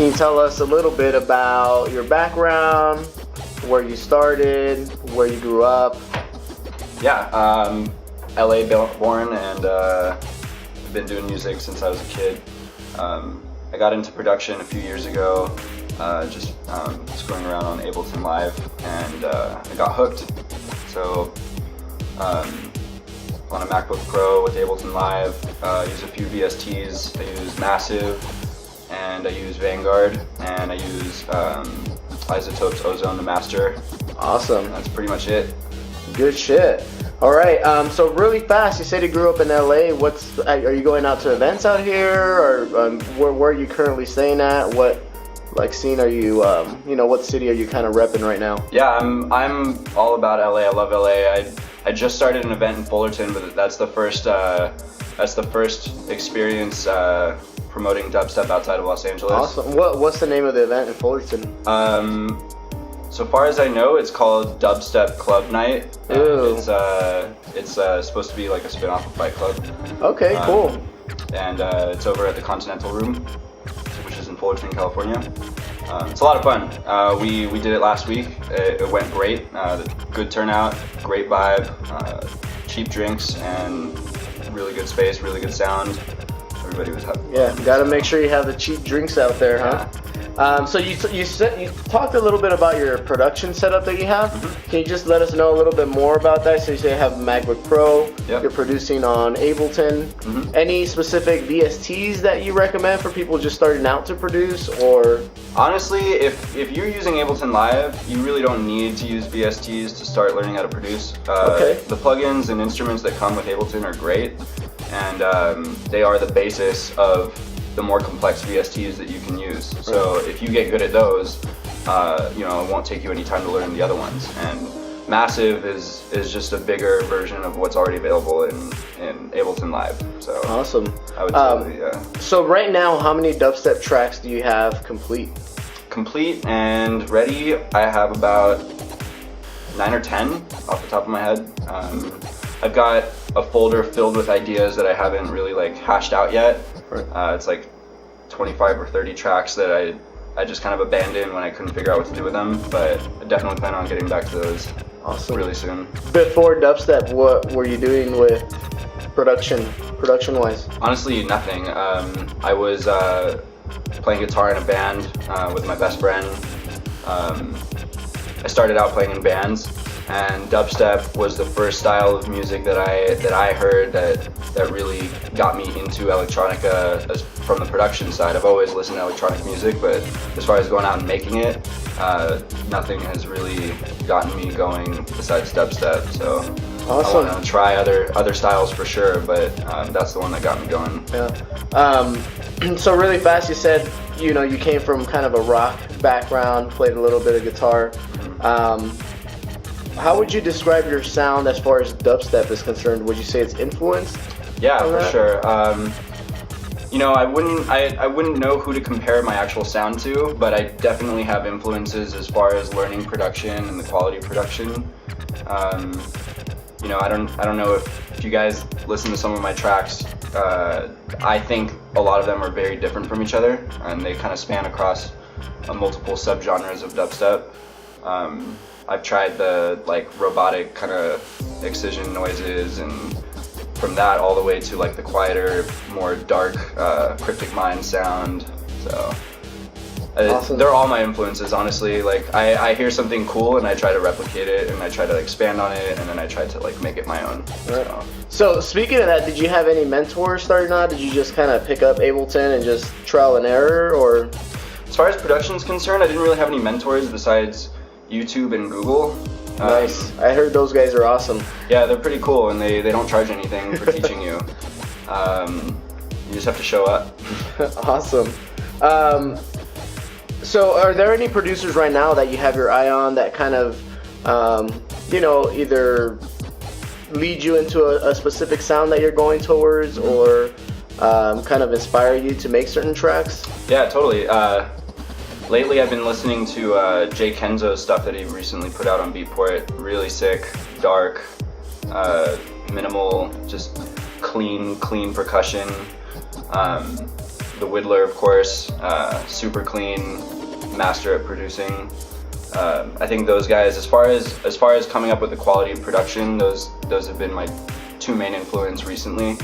Can you tell us a little bit about your background, where you started, where you grew up? Yeah, LA born, and I've been doing music since I was a kid. I got into production a few years ago, just screwing around on Ableton Live, and I got hooked. So on a MacBook Pro with Ableton Live, I use a few VSTs. I use Massive, and I use Vanguard, and I use Isotope's Ozone to master. Awesome. That's pretty much it. Good shit. All right. So really fast, you said you grew up in LA. Are you going out to events out here, or where are you currently staying at? What scene are you? What city are you kind of repping right now? Yeah, I'm all about LA. I love LA. I just started an event in Fullerton, but that's the first experience promoting dubstep outside of Los Angeles. Awesome. What's the name of the event in Fullerton? So far as I know, it's called Dubstep Club Night. Ooh. It's supposed to be like a spin-off of Fight Club. Okay, cool. And it's over at the Continental Room, which is in Fullerton, California. It's a lot of fun. We did it last week. It went great. Good turnout, great vibe, cheap drinks, and really good space, really good sound. Everybody was happy. Yeah, gotta make sure you have the cheap drinks out there, huh? So you talked a little bit about your production setup that you have. Mm-hmm. Can you just let us know a little bit more about that? So you say you have MacBook Pro. Yep. You're producing on Ableton. Mm-hmm. Any specific VSTs that you recommend for people just starting out to produce, or? Honestly, if you're using Ableton Live, you really don't need to use VSTs to start learning how to produce. Okay. The plugins and instruments that come with Ableton are great, and they are the basis of the more complex VSTs that you can use. So if you get good at those, it won't take you any time to learn the other ones. And Massive is just a bigger version of what's already available in Ableton Live. So awesome. I would totally, yeah. So right now, how many dubstep tracks do you have complete? Complete and ready, I have about 9 or 10 off the top of my head. I've got a folder filled with ideas that I haven't really hashed out yet. It's like 25 or 30 tracks that I just kind of abandoned when I couldn't figure out what to do with them, but I definitely plan on getting back to those really soon. Before dubstep, what were you doing with production-wise? Honestly, nothing. I was playing guitar in a band with my best friend. I started out playing in bands, and dubstep was the first style of music that I heard that really got me into electronica from the production side. I've always listened to electronic music, but as far as going out and making it, nothing has really gotten me going besides dubstep. So awesome. I want to try other styles for sure, but that's the one that got me going. Yeah. So really fast, you said you came from kind of a rock background, played a little bit of guitar. How would you describe your sound as far as dubstep is concerned? Would you say it's influenced? Yeah, for sure. I wouldn't know who to compare my actual sound to, but I definitely have influences as far as learning production and the quality of production. I don't know if you guys listen to some of my tracks. I think a lot of them are very different from each other, and they kind of span across multiple subgenres of dubstep. I've tried the robotic kind of excision noises, and from that all the way to the quieter, more dark, cryptic mind sound. So awesome. They're all my influences, honestly. I hear something cool and I try to replicate it, and I try to expand on it, and then I try to make it my own. Right. So speaking of that, did you have any mentors starting out? Did you just kind of pick up Ableton and just trial and error, or? As far as production is concerned, I didn't really have any mentors besides YouTube and Google. Nice. I heard those guys are awesome. Yeah, they're pretty cool, and they don't charge anything for teaching you. You just have to show up. Awesome. So are there any producers right now that you have your eye on that kind of, either lead you into a specific sound that you're going towards, or kind of inspire you to make certain tracks? Yeah, totally. Lately I've been listening to Jay Kenzo's stuff that he recently put out on Beatport. Really sick, dark, minimal, just clean percussion. the Whittler, of course, super clean, master at producing. I think those guys, as far as coming up with the quality of production, those have been my two main influence recently.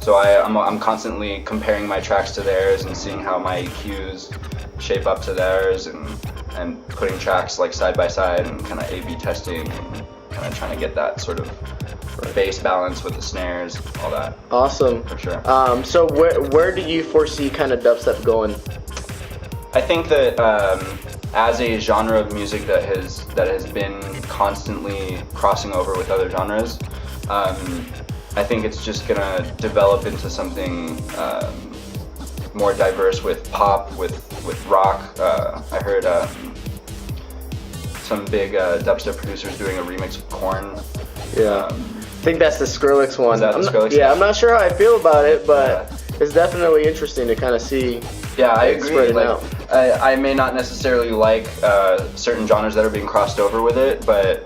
So I'm constantly comparing my tracks to theirs and seeing how my EQs shape up to theirs, and putting tracks like side by side and kind of A/B testing and kind of trying to get that sort of bass balance with the snares, all that. Awesome. For sure. So where do you foresee kind of dubstep going? I think that as a genre of music that has been constantly crossing over with other genres, I think it's just gonna develop into something more diverse with pop, with rock. I heard some big dubstep producers doing a remix of Korn. Yeah. I think that's the Skrillex one. Is that the Skrillex? Yeah, I'm not sure how I feel about it, but it's definitely interesting to kind of see. Yeah, I agree. Spread it Like, out. I may not necessarily like certain genres that are being crossed over with it, but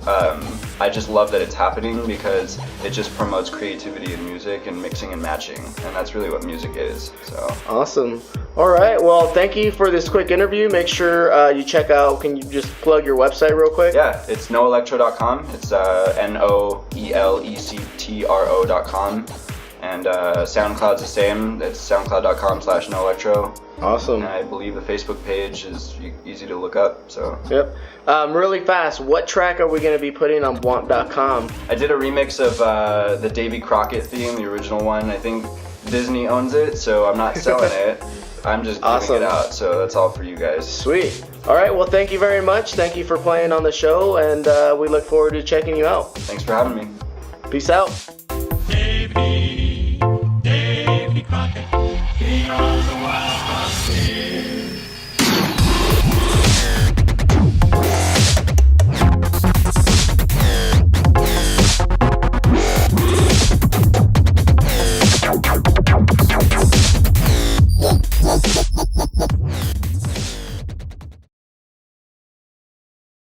I just love that it's happening because it just promotes creativity in music and mixing and matching, and that's really what music is. So Awesome. All right. Well, thank you for this quick interview. Make sure you check out. Can you just plug your website real quick? yeah, it's noelectro.com. It's noelectro.com. And SoundCloud's the same. It's soundcloud.com/noelectro. Awesome. And I believe the Facebook page is easy to look up. So Yep. Really fast, what track are we going to be putting on Bwomp.com? I did a remix of the Davy Crockett theme, the original one. I think Disney owns it, so I'm not selling it. I'm just giving Awesome. it out. So that's all for you guys. Sweet. All right. Well, thank you very much. Thank you for playing on the show, and we look forward to checking you out. Thanks for having me. Peace out. Davy Crockett, king of the world.